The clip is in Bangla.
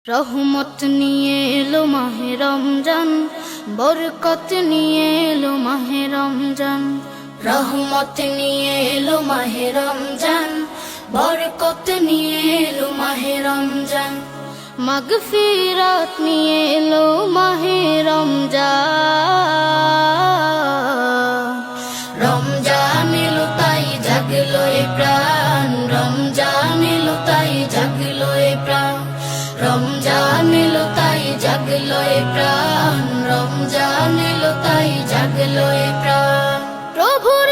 রহমত নিয়ে এলো মাহে রমজান, বরকত নিয়ে এলো মাহে রমজান। রহমত নিয়ে এলো মাহে রমজান, বরকত নিয়ে এলো মাহে রমজান। মাগফিরাত নিয়ে এলো মাহে রমজান। রমজান এলো তাই জাগলো এ প্রাণ, রমজান এলো তাই জাগলো এ প্রাণ। রমজান এলো তাই জাগলো এ প্রাণ, রমজান এলো তাই জাগলো এ প্রাণ। প্রভুর